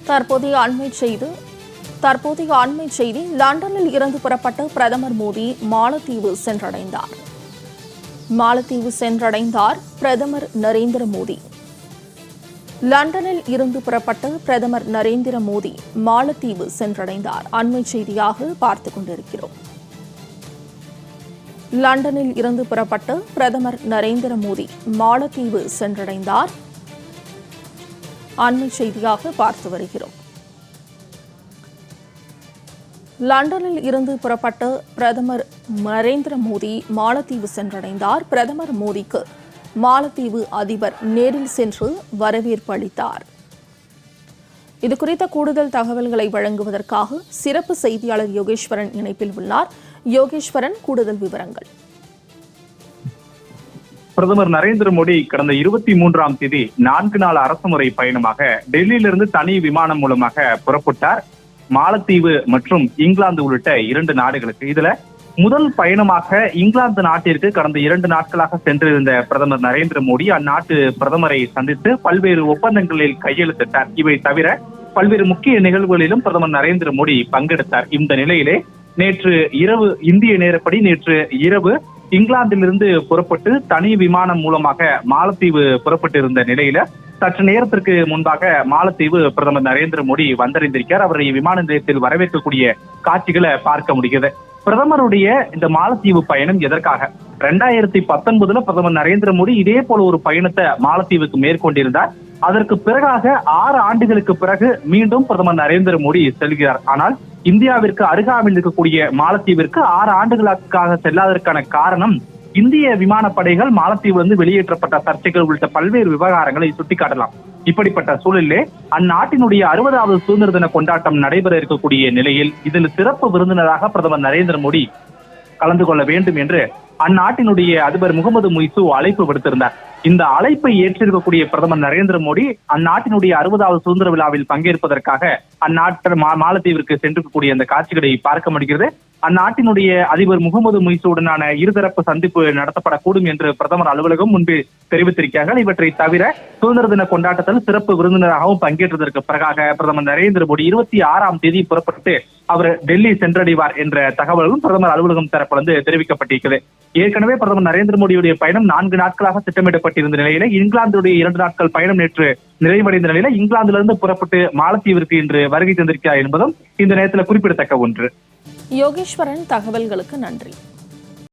தற்போதைய அண்மை செய்தி லண்டனில் இருந்து புறப்பட்ட பிரதமர் மோடி மாலத்தீவு சென்றடைந்தார் பிரதமர் நரேந்திர மோடி. லண்டனில் இருந்து புறப்பட்ட பிரதமர் நரேந்திர மோடி மாலத்தீவு சென்றடைந்தார். அண்மை செய்தியாக பார்த்துக் கொண்டிருக்கிறோம். லண்டனில் இருந்து புறப்பட்ட பிரதமர் நரேந்திர மோடி மாலத்தீவு சென்றடைந்தார். அண்மை செய்தியாக பார்த்து வருகிறோம். லண்டனில் இருந்து புறப்பட்ட பிரதமர் நரேந்திர மோடி மாலத்தீவு சென்றடைந்தார். பிரதமர் மோடிக்கு மாலத்தீவு அதிபர் நேரில் சென்று வரவேற்பு அளித்தார். இதுகுறித்த கூடுதல் தகவல்களை வழங்குவதற்காக சிறப்பு செய்தியாளர் யோகேஸ்வரன் இணைப்பில் உள்ளார். யோகேஸ்வரன், கூடுதல் விவரங்கள். பிரதமர் நரேந்திர மோடி கடந்த 23ஆம் தேதி 4 நாள் அரசுமுறை பயணமாக டெல்லியிலிருந்து தனி விமானம் மூலமாக புறப்பட்டார். மாலத்தீவு மற்றும் இங்கிலாந்து உள்ளிட்ட 2 நாடுகளுக்கு. இதுல முதல் பயணமாக இங்கிலாந்து நாட்டிற்கு கடந்த 2 நாட்களாக சென்றிருந்த பிரதமர் நரேந்திர மோடி அந்நாட்டு பிரதமரை சந்தித்து பல்வேறு ஒப்பந்தங்களில் கையெழுத்திட்டார். இவை தவிர பல்வேறு முக்கிய நிகழ்வுகளிலும் பிரதமர் நரேந்திர மோடி பங்கெடுத்தார். இந்த நிலையிலே நேற்று இரவு இந்திய நேரப்படி இங்கிலாந்திலிருந்து புறப்பட்டு தனி விமானம் மூலமாக மாலத்தீவு புறப்பட்டிருந்த நிலையில சற்று நேரத்திற்கு முன்பாக மாலத்தீவு பிரதமர் நரேந்திர மோடி வந்தடைந்திருக்கிறார். அவரை விமான நிலையத்தில் வரவேற்கக்கூடிய காட்சிகளை பார்க்க முடிகிறது. பிரதமருடைய இந்த மாலத்தீவு பயணம் எதற்காக? 2019 பிரதமர் நரேந்திர மோடி இதே போல ஒரு பயணத்தை மாலத்தீவுக்கு மேற்கொண்டிருந்தார். அதற்கு பிறகாக 6 ஆண்டுகளுக்கு பிறகு மீண்டும் பிரதமர் நரேந்திர மோடி செல்கிறார். ஆனால் இந்தியாவிற்கு அருகாமையில் இருக்கக்கூடிய மாலத்தீவிற்கு 6 ஆண்டுகளுக்காக செல்லாததற்கான காரணம் இந்திய விமானப்படைகள் மாலத்தீவிலிருந்து வெளியேற்றப்பட்ட சர்ச்சைகள் உள்ளிட்ட பல்வேறு விவகாரங்களை சுட்டிக்காட்டலாம். இப்படிப்பட்ட சூழலிலே அந்நாட்டினுடைய 60வது சுதந்திர தின கொண்டாட்டம் நடைபெற இருக்கக்கூடிய நிலையில் இதில் சிறப்பு விருந்தினராக பிரதமர் நரேந்திர மோடி கலந்து கொள்ள வேண்டும் என்று அந்நாட்டினுடைய அதிபர் முகமது முய்சு அழைப்பு விடுத்திருந்தார். இந்த அழைப்பை ஏற்றிருக்கக்கூடிய பிரதமர் நரேந்திர மோடி அந்நாட்டினுடைய 60வது சுதந்திர விழாவில் பங்கேற்பதற்காக அந்நாட்டு மாலத்தீவிற்கு சென்றிருக்கக்கூடிய அந்த காட்சிகளை பார்க்க முடிகிறது. அந்நாட்டினுடைய அதிபர் முகமது முய்சுடனான இருதரப்பு சந்திப்பு நடத்தப்படக்கூடும் என்று பிரதமர் அலுவலகம் முன்பு தெரிவித்திருக்கிறார்கள். இவற்றை தவிர சுதந்திர தின கொண்டாட்டத்தில் சிறப்பு விருந்தினராகவும் பங்கேற்றதற்கு பிறகாக பிரதமர் நரேந்திர மோடி 26ஆம் தேதி புறப்பட்டு அவர் டெல்லி சென்றடைவார் என்ற தகவல்களும் பிரதமர் அலுவலகம் தரப்பிலிருந்து தெரிவிக்கப்பட்டிருக்கிறது. ஏற்கனவே பிரதமர் நரேந்திர மோடியுடைய பயணம் 4 நாட்களாக திட்டமிடப்பட்டிருந்த நிலையில இங்கிலாந்துடைய 2 நாட்கள் பயணம் நேற்று நிறைவடைந்த நிலையில இங்கிலாந்திலிருந்து புறப்பட்டு மாலத்தீவிற்கு இன்று வருகை தந்திருக்கிறார் என்பதும் இந்த நேரத்தில் குறிப்பிடத்தக்க ஒன்று. யோகேஸ்வரன், தகவல்களுக்கு நன்றி.